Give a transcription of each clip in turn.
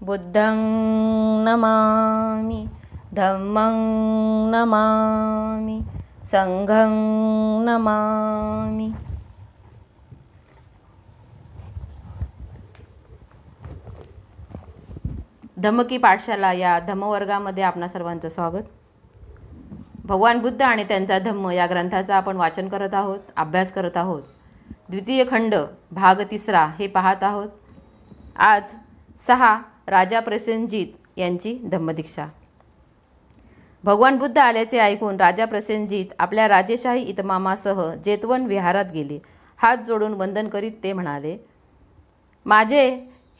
बुद्धं नमामि, धम्मं नमामि, संघं नमामि। धम्म की पाठशाला या धम्मवर्गामध्ये आपणा सर्वांचं स्वागत। भगवान बुद्ध आणि त्यांचा धम्म या ग्रंथाचा आपण वाचन करत आहोत, अभ्यास करत आहोत। द्वितीय खंड भाग 3 हे पाहत आहोत। आज 6 राजा प्रसेनजीत यांची धम्मदीक्षा। भगवान बुद्ध आल्याचे ऐकून राजा प्रसेनजीत आपल्या राजेशाही इतमामासह जेतवन विहारात गेले। हात जोडून वंदन करीत ते म्हणाले, माझे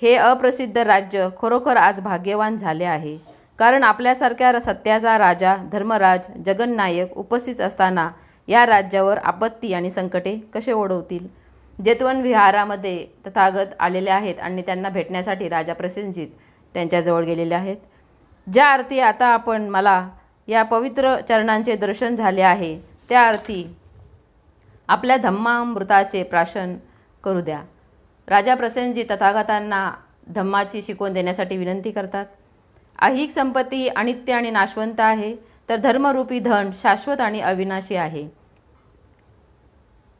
हे अप्रसिद्ध राज्य खरोखर आज भाग्यवान झाले आहे, कारण आपल्यासारख्या सत्याचा राजा धर्मराज जगन्नायक उपस्थित असताना या राज्यावर आपत्ती आणि संकटे कसे ओढवतील। जेतवन विहारामध्ये तथागत आलेले आहेत आणि त्यांना भेटण्यासाठी राजा प्रसेनजीत त्यांच्याजवळ गेलेले आहेत। ज्या अर्थी आता आपण मला या पवित्र चरणांचे दर्शन झाले आहे, त्या अर्थी आपल्या धम्मामृताचे प्राशन करू द्या। राजा प्रसेनजीत तथागतांना धम्माची शिकवण देण्यासाठी विनंती करतात। ऐहिक संपत्ती अनित्य आणि नाशवंत आहे, तर धर्मरूपी धन शाश्वत आणि अविनाशी आहे।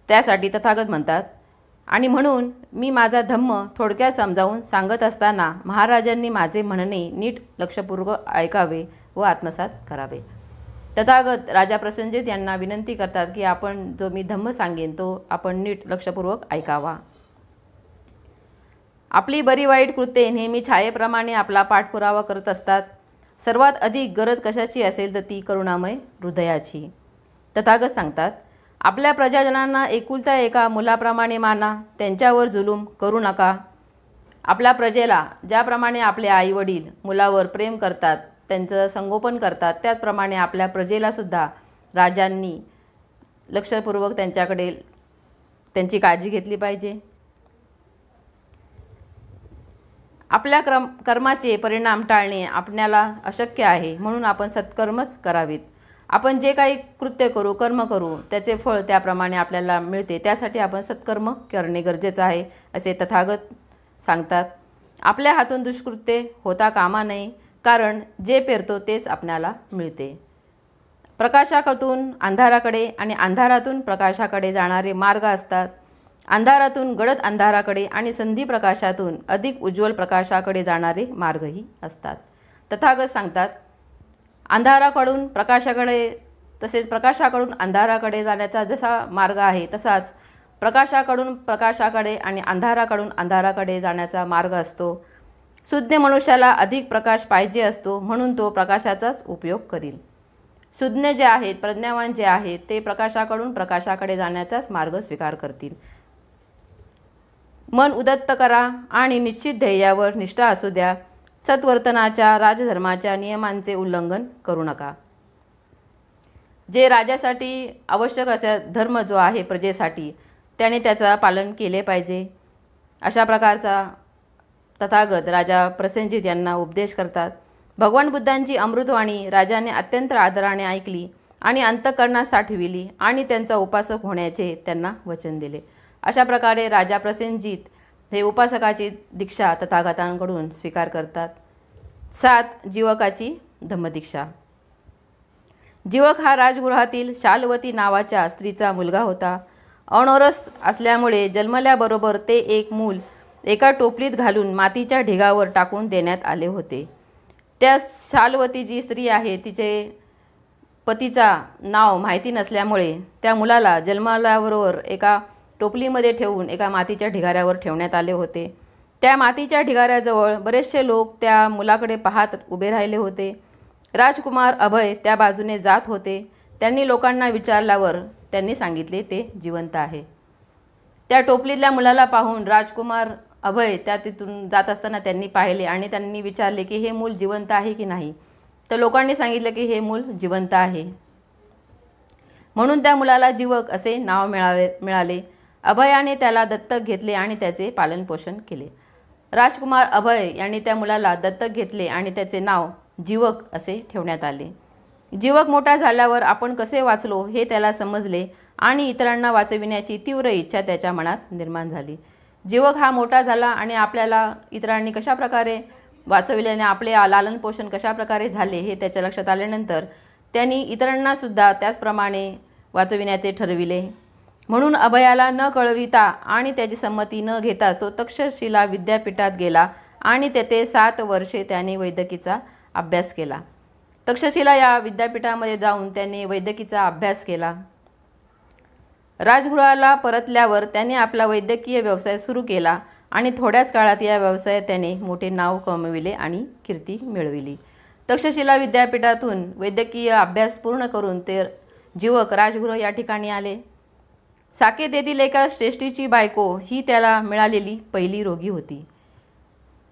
त्यासाठी तथागत म्हणतात, आणि म्हणून मी माझा धम्म थोडक्यात समजावून सांगत असताना महाराजांनी माझे म्हणणे नीट लक्षपूर्वक ऐकावे व आत्मसात करावे। तथागत राजा प्रसेनजीत यांना विनंती करतात की आपण जो मी धम्म सांगेन तो आपण नीट लक्षपूर्वक ऐकावा। आपली बरी वाईट कृत्ये नेहमी छायेप्रमाणे आपला पाठपुरावा करत असतात। सर्वात अधिक गरज कशाची असेल तर ती करुणामय हृदयाची। तथागत सांगतात, आपल्या प्रजाजनांना एकुलत्या एका मुलाप्रमाणे माना, त्यांच्यावर जुलूम करू नका। आपल्या प्रजेला ज्याप्रमाणे आपले आईवडील मुलावर प्रेम करतात, त्यांचं संगोपन करतात, त्याचप्रमाणे आपल्या प्रजेला सुद्धा राजांनी लक्षपूर्वक त्यांच्याकडे त्यांची काळजी घेतली पाहिजे। आपल्या कर्माचे परिणाम टाळणे आपल्याला अशक्य आहे, म्हणून आपण सत्कर्मच करावीत। आपण जे काही कृत्य करू, कर्म करू, त्याचे फळ त्याप्रमाणे आपल्याला मिळते, त्यासाठी आपण सत्कर्म करणे गरजेचे आहे, असे तथागत सांगतात। आपल्या हातून दुष्कृत्य होता कामा नये, कारण जे पेरतो तेच आपल्याला मिळते। प्रकाशातून अंधाराकडे आणि अंधारातून प्रकाशाकडे जाणारे मार्ग असतात। अंधारातून गडद अंधाराकडे आणि संधी प्रकाशातून अधिक उज्ज्वल प्रकाशाकडे जाणारे मार्गही असतात। तथागत सांगतात, अंधाराकडून प्रकाशाकडे तसेच प्रकाशाकडून अंधाराकडे जाण्याचा जसा मार्ग आहे, तसाच प्रकाशाकडून प्रकाशाकडे आणि अंधाराकडून अंधाराकडे जाण्याचा मार्ग असतो। सुज्ञ मनुष्याला अधिक प्रकाश पाहिजे असतो, म्हणून तो प्रकाशाचाच उपयोग करील। सुज्ञ जे आहेत, प्रज्ञावान जे आहेत, ते प्रकाशाकडून प्रकाशाकडे जाण्याचाच मार्ग स्वीकार करतील। मन उदत्त करा आणि निश्चित ध्येयावर निष्ठा असू द्या। सत्वर्तनाच्या राजधर्माच्या नियमांचे उल्लंघन करू नका। जे राजासाठी आवश्यक असे धर्म जो आहे प्रजेसाठी, त्याने त्याचा पालन केले पाहिजे। अशा प्रकारचा तथागत राजा प्रसेनजीत यांना उपदेश करतात। भगवान बुद्धांची अमृतवाणी राजाने अत्यंत आदराने ऐकली आणि अंतःकरणात साठविली आणि त्यांचा उपासक होण्याचे त्यांना वचन दिले। अशा प्रकारे राजा प्रसेनजीत हे उपासकाची दीक्षा तथागतांकडून स्वीकार करतात। 7 जीवकाची धम्मदीक्षा। जीवक हा राजगृहातील शालवती नावाच्या स्त्रीचा मुलगा होता। अनौरस असल्यामुळे जन्मल्याबरोबर ते एक मूल एका टोपलीत घालून मातीच्या ढिगावर टाकून देण्यात आले होते। त्या शालवती जी स्त्री आहे, तिचे पतीचा नाव माहिती नसल्यामुळे त्या मुलाला जन्मल्याबरोबर एका टोपलीमध्ये ठेवून एका मातीच्या ढिगाऱ्यावर ठेवण्यात आले होते। त्या मातीच्या ढिगाऱ्याजवळ बरेचसे लोक त्या मुलाकडे पाहत उभे राहिले होते। राजकुमार अभय त्या बाजूने जात होते। त्यांनी लोकांना विचारल्यावर त्यांनी सांगितले ते जिवंत आहे। त्या टोपलीतल्या मुलाला पाहून राजकुमार अभय त्या तिथून जात असताना त्यांनी पाहिले आणि त्यांनी विचारले की हे मूल जिवंत आहे की नाही। तर लोकांनी सांगितले की हे मूल जिवंत आहे, म्हणून त्या मुलाला जीवक असे नाव मिळाले। अभयाने त्याला दत्तक घेतले आणि त्याचे पालनपोषण केले। राजकुमार अभय यांनी त्या मुलाला दत्तक घेतले आणि त्याचे नाव जीवक असे ठेवण्यात आले। जीवक मोठा झाल्यावर आपण कसे वाचलो हे त्याला समजले आणि इतरांना वाचविण्याची तीव्र इच्छा त्याच्या मनात निर्माण झाली। जीवक हा मोठा झाला आणि आपल्याला इतरांनी कशा प्रकारे वाचविल्याने आपले लालन पोषण कशाप्रकारे झाले हे त्याच्या लक्षात आल्यानंतर त्यांनी इतरांनासुद्धा त्याचप्रमाणे वाचविण्याचे ठरविले. म्हणून अभयाला न कळविता आणि त्याची संमती न घेताच तो तक्षशिला विद्यापीठात गेला आणि तेथे 7 वर्षे त्याने वैद्यकीचा अभ्यास केला. तक्षशिला या विद्यापीठामध्ये जाऊन त्याने वैद्यकीचा अभ्यास केला. राजगृहाला परतल्यावर त्याने आपला वैद्यकीय व्यवसाय सुरू केला आणि थोड्याच काळात या व्यवसायात त्याने मोठे नाव कमविले आणि कीर्ती मिळविली. तक्षशिला विद्यापीठातून वैद्यकीय अभ्यास पूर्ण करून ते जीवक राजगृह या ठिकाणी आले. साकेत येथील एका श्रेष्ठीची बायको ही त्याला मिळालेली पहिली रोगी होती.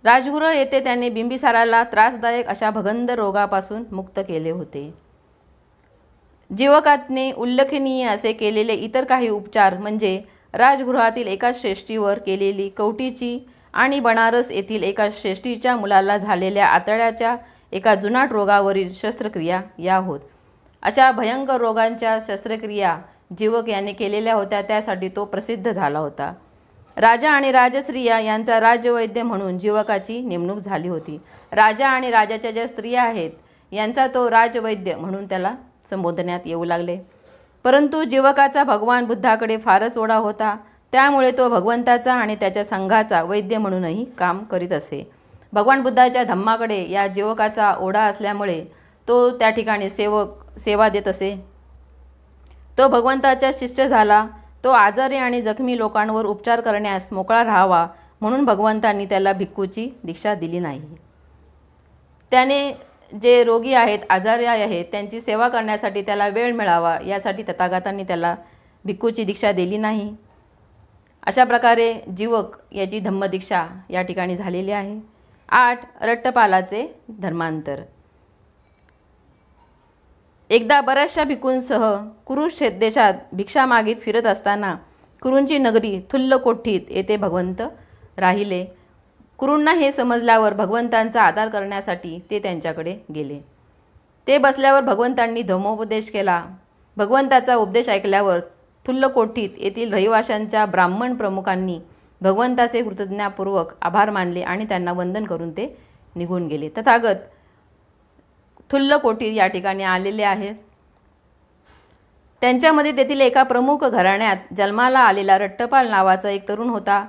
राजगृह येथे त्याने बिंबिसाराला त्रासदायक अशा भगंद रोगापासून मुक्त केले होते. जीवकाने उल्लेखनीय असे केलेले इतर काही उपचार म्हणजे राजगृहातील एका श्रेष्ठीवर केलेली कवटीची आणि बनारस येथील एका श्रेष्ठीच्या मुलाला झालेल्या आतड्याच्या एका जुनाट रोगावरील शस्त्रक्रिया या होत. अशा भयंकर रोगांच्या शस्त्रक्रिया जीवक याने केलेल्या होत्या. त्यासाठी तो प्रसिद्ध झाला होता. राजा आणि राजस्त्रिया यांचा राजवैद्य म्हणून जीवकाची नेमणूक झाली होती. राजा आणि राजाच्या ज्या स्त्रिया आहेत यांचा तो राजवैद्य म्हणून त्याला संबोधण्यात येऊ लागले. परंतु जीवकाचा भगवान बुद्धाकडे फारच ओढा होता. त्यामुळे तो भगवंताचा आणि त्याच्या संघाचा वैद्य म्हणूनही काम करीत असे. भगवान बुद्धाच्या धम्माकडे या जीवकाचा ओढा असल्यामुळे तो त्या ठिकाणी सेवा देत असे. तो भगवंताचा शिष्य झाला. तो आजारी आणि जखमी लोकांवर उपचार करण्यास मोकळा राहावा म्हणून भगवंतांनी त्याला भिक्खूची दीक्षा दिली नाही. त्याने जे रोगी आहेत, आजारी आहेत, त्यांची सेवा करण्यासाठी त्याला वेळ मिळावा यासाठी तथागतांनी त्याला भिक्खूची दीक्षा दिली नाही. अशा प्रकारे जीवक याची धम्मदीक्षा या ठिकाणी झालेली आहे. 8. रट्टपालाचे धर्मांतर. एकदा बऱ्याचशा भिक्खूंसह कुरुक्षेत्र देशात भिक्षा मागीत फिरत असताना कुरूंची नगरी थुल्लकोठीत येथे भगवंत राहिले. कुरूंना हे समजल्यावर भगवंतांचा आदर करण्यासाठी ते त्यांच्याकडे गेले. ते बसल्यावर भगवंतांनी धम्मोपदेश केला. भगवंताचा उपदेश ऐकल्यावर थुल्लकोठीत येथील रहिवाशांच्या ब्राह्मण प्रमुखांनी भगवंताचे कृतज्ञतापूर्वक आभार मानले आणि त्यांना वंदन करून ते निघून गेले. तथागत थुल्लकोठी या ठिकाणी आलेले आहेत. त्यांच्यामध्ये तेथील एका प्रमुख घराण्यात जन्माला आलेला रट्टपाल नावाचा एक तरुण होता.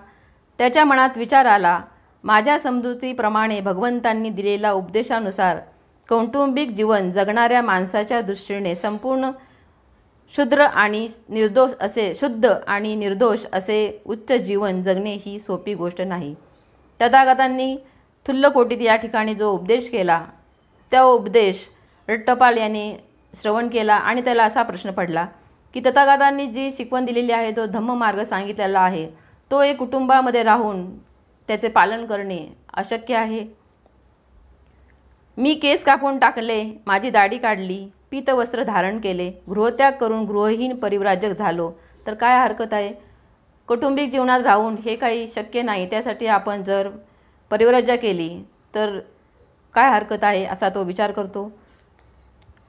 त्याच्या मनात विचार आला, माझ्या समजुतीप्रमाणे भगवंतांनी दिलेल्या उपदेशानुसार कौटुंबिक जीवन जगणाऱ्या माणसाच्या दृष्टीने संपूर्ण शुद्ध आणि निर्दोष असे उच्च जीवन जगणे ही सोपी गोष्ट नाही. तथागतांनी थुल्लकोटीत या ठिकाणी जो उपदेश केला त्या उपदेश रट्टपाल याने श्रवण केला आणि त्याला असा प्रश्न पडला की तथागतांनी जी शिकवण दिलेली आहे, तो धम्ममार्ग सांगितलेला आहे, तो एक कुटुंबामध्ये राहून त्याचे पालन करणे अशक्य आहे. मी केस कापून टाकले, माझी दाढी काढली, पीतवस्त्र धारण केले, गृहत्याग करून गृहहीन परिव्राजक झालो तर काय हरकत आहे. कौटुंबिक जीवनात राहून हे काही शक्य नाही, त्यासाठी आपण जर परिव्राजा केली तर काय हरकत आहे असा तो विचार करतो.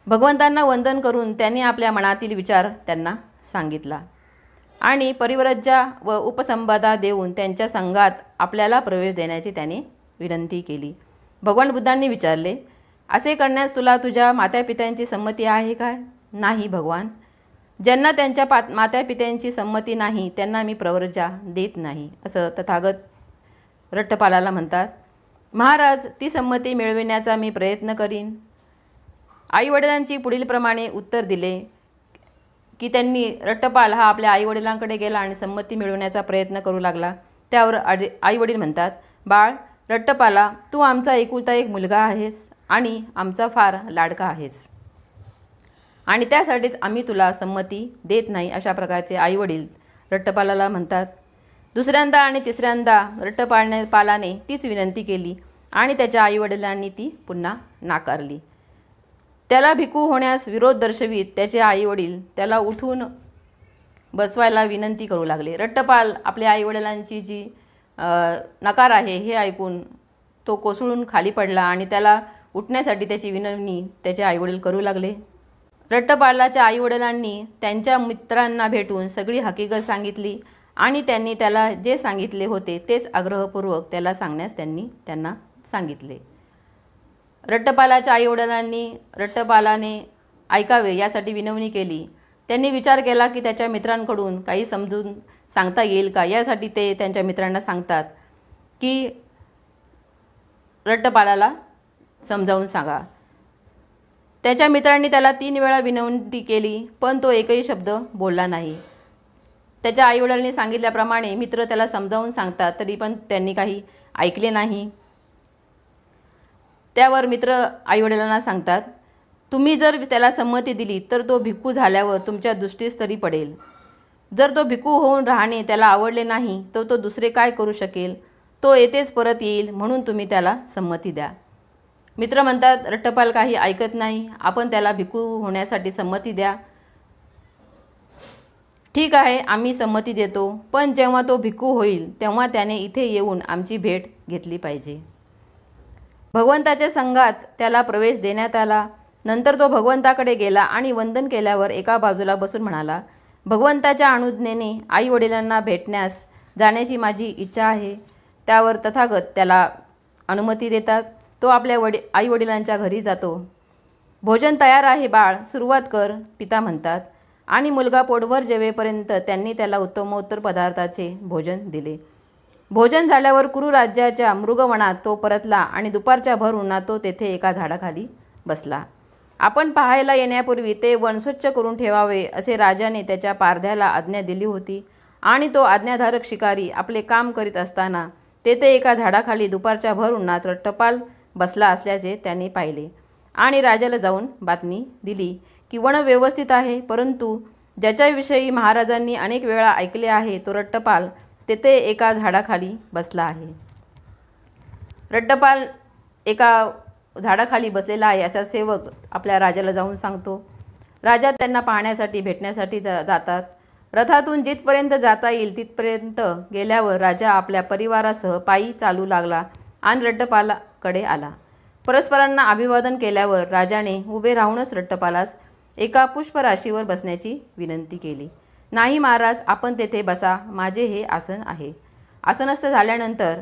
भगवंतांना वंदन करून त्यांनी आपल्या मनातील विचार त्यांना सांगितला आणि परिव्राजा व उपसंपदा देऊन त्यांच्या संघात आपल्याला प्रवेश देण्याची त्याने विनंती केली. भगवान बुद्धांनी विचारले, असे करण्यास तुला तुझ्या मातापित्यांची संमती आहे काय? नाही भगवान. ज्यांना त्यांच्या मातापित्यांची संमती नाही त्यांना मी प्रव्रजा देत नाही असं तथागत रट्टपालाला म्हणतात. महाराज, ती संमती मिळविण्याचा मी प्रयत्न करीन. आईवडिलांची पुढीलप्रमाणे उत्तर दिले की त्यांनी रट्टपाल हा आपल्या आईवडिलांकडे गेला आणि संमती मिळवण्याचा प्रयत्न करू लागला. त्यावर आईवडील म्हणतात, बाळ रट्टपाला, तू आमचा एकुलता एक मुलगा आहेस आणि आमचा फार लाडका आहेस आणि त्यासाठीच आम्ही तुला संमती देत नाही अशा प्रकारचे आईवडील रट्टपालाला म्हणतात. दुसऱ्यांदा आणि तिसऱ्यांदा रट्टपालाने तीच विनंती केली आणि त्याच्या आईवडिलांनी ती पुन्हा नाकारली. त्याला भिक्खू होण्यास विरोध दर्शवीत त्याचे आईवडील त्याला उठून बसवायला विनंती करू लागले. रट्टपाल आपल्या आईवडिलांची जी नकार आहे हे ऐकून तो कोसळून खाली पडला आणि त्याला उठण्यासाठी त्याची विनवणी त्याचे आईवडील करू लागले. रट्टपालाच्या आईवडिलांनी त्यांच्या मित्रांना भेटून सगळी हकीकत सांगितली आणि त्यांनी त्याला जे सांगितले होते तेच आग्रहपूर्वक त्याला सांगण्यास त्यांना सांगितले. रट्टपालाच्या आईवडिलांनी रट्टपालाने ऐकावे यासाठी विनवणी केली. त्यांनी विचार केला की त्याच्या मित्रांकडून काही समजून सांगता येईल का. यासाठी ते त्यांच्या मित्रांना सांगतात की रट्टपालाला समजावून सांगा. त्याच्या मित्रांनी त्याला 3 वेळा विनंती केली, पण तो एकही शब्द बोलला नाही. त्याच्या आईवडिलांनी सांगितल्याप्रमाणे मित्र त्याला समजावून सांगतात, तरी पण त्यांनी काही ऐकले नाही. त्यावर मित्र आईवडिलांना सांगतात, तुम्ही जर त्याला संमती दिली तर तो भिक्खू झाल्यावर तुमच्या दृष्टीस तरी पडेल. जर तो भिक्खू होऊन राहणे त्याला आवडले नाही तर तो दुसरे काय करू शकेल. तो येथेच परत येईल, म्हणून तुम्ही त्याला संमती द्या. मित्र म्हणतात, रट्टपाल काही ऐकत नाही, आपण त्याला भिक्खू होण्यासाठी संमती द्या. ठीक आहे, आम्ही संमती देतो, पण जेव्हा तो भिक्खू होईल तेव्हा त्याने इथे येऊन आमची भेट घेतली पाहिजे. भगवंताच्या संघात त्याला प्रवेश देण्यात आला. नंतर तो भगवंताकडे गेला आणि वंदन केल्यावर एका बाजूला बसून म्हणाला, भगवंताच्या अनुज्ञेने आई वडिलांना भेटण्यास जाण्याची माझी इच्छा आहे. त्यावर तथागत त्याला अनुमती देतात. तो आपल्या आई वडिलांच्या घरी जातो. भोजन तयार आहे बाळ, सुरुवात कर, पिता म्हणतात. आणि मुलगा पोटभर जेवेपर्यंत त्यांनी त्याला उत्तमोत्तर पदार्थाचे भोजन दिले. भोजन झाल्यावर कुरु राज्याच्या मृगवनात तो परतला आणि दुपारच्या भर उन्हात तो तेथे एका झाडाखाली बसला. आपण पाहायला येण्यापूर्वी ते वन स्वच्छ करून ठेवावे असे राजाने त्याच्या पारध्याला आज्ञा दिली होती. आणि तो आज्ञाधारक शिकारी आपले काम करीत असताना तेथे एका झाडाखाली दुपारच्या भर उन्हात रट्टपाल बसला असल्याचे त्यांनी पाहिले आणि राजाला जाऊन बातमी दिली की वन व्यवस्थित आहे, परंतु ज्याच्याविषयी महाराजांनी अनेक वेळा ऐकले आहे तो रट्टपाल तेथे एका झाडाखाली बसला आहे. रट्टपाल एका झाडाखाली बसलेला आहे असा सेवक आपल्या राजाला जाऊन सांगतो. राजा त्यांना पाहण्यासाठी भेटण्यासाठी जातात. रथातून जिथपर्यंत जाता येईल तिथपर्यंत गेल्यावर राजा आपल्या परिवारासह पायी चालू लागला आणि रट्टपालाकडे आला. परस्परांना अभिवादन केल्यावर राजाने उभे राहूनच रट्टपालास एका पुष्पराशीवर बसण्याची विनंती केली. नाही महाराज, आपण तेथे बसा, माझे हे आसन आहे. आसनस्थ झाल्यानंतर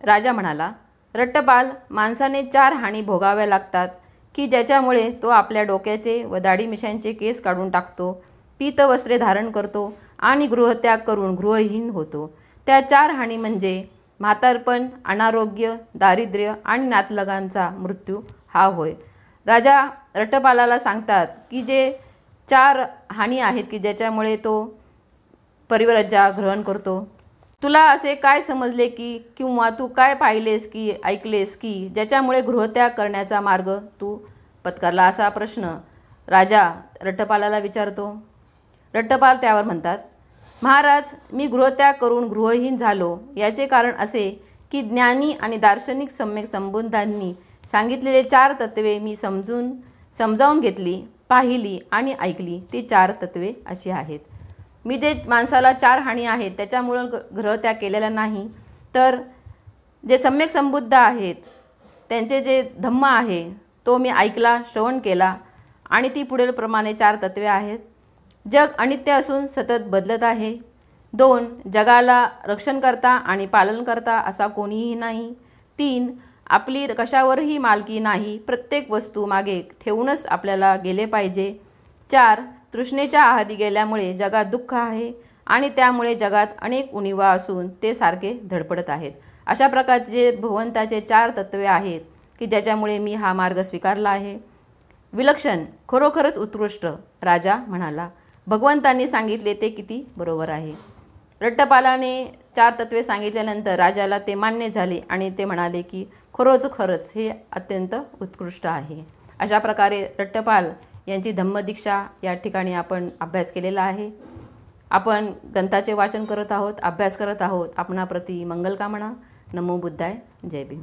राजा म्हणाला, रट्टपाल, माणसाने 4 हानी भोगाव्या लागतात की ज्याच्यामुळे तो आपल्या डोक्याचे व दाढी मिशांचे केस काढून टाकतो, पीतवस्त्रे धारण करतो आणि गृहत्याग करून गृहहीन होतो. त्या 4 हानी म्हणजे म्हातारपण, अनारोग्य, दारिद्र्य आणि नातलगांचा मृत्यू हा होय. राजा रट्टपालाला सांगतात की जे 4 हानी आहेत की ज्याच्यामुळे तो परिव्राज्य ग्रहण करतो. तुला असे काय समजले की किंवा तू काय पाहिलेस की ऐकलेस की ज्याच्यामुळे गृहत्याग करण्याचा मार्ग तू पत्करला, असा प्रश्न राजा रट्टपालाला विचारतो. रट्टपाल त्यावर म्हणतात, महाराज, मी गृहत्याग करून गृहहीन झालो याचे कारण असे की ज्ञानी आणि दार्शनिक सम्यक संबंधांनी सांगितलेले 4 तत्वे मी समजावून घेतली, पाहिली आणि ऐकली. ती 4 तत्वे अशी आहेत. मी जे माणसाला 4 हानी आहेत त्याच्यामुळं गृहत्याग केलेला नाही, तर जे सम्यक संबुद्ध आहेत त्यांचे जे धम्म आहे तो मी ऐकला, श्रवण केला आणि ती पुढीलप्रमाणे 4 तत्वे आहेत. जग अनित्य असून सतत बदलत आहे. 2. जगाला रक्षण करता आणि पालन करता असा कोणीही नाही. 3. आपली कशावरही मालकी नाही, प्रत्येक वस्तू मागे ठेवूनच आपल्याला गेले पाहिजे. 4. तृष्णेच्या आहारी गेल्यामुळे जगात दुःख आहे आणि त्यामुळे जगात अनेक उणिवा असून ते सारखे धडपडत आहेत. अशा प्रकारचे भगवंताचे 4 तत्वे आहेत की ज्याच्यामुळे मी हा मार्ग स्वीकारला आहे. विलक्षण, खरोखरच उत्कृष्ट, राजा म्हणाला. भगवंतांनी सांगितले ते किती बरोबर आहे. रट्टपालाने 4 तत्वे सांगितल्यानंतर राजाला ते मान्य झाले आणि ते म्हणाले की खरंच हे अत्यंत उत्कृष्ट आहे. अशा प्रकारे रट्टपाल यांची धम्मदीक्षा या ठिकाणी आपण अभ्यास केलेला आहे. आपण ग्रंथाचे वाचन करत आहोत, अभ्यास करत आहोत. आपणाप्रती मंगलकामना. नमो बुद्धाय. जय भीम.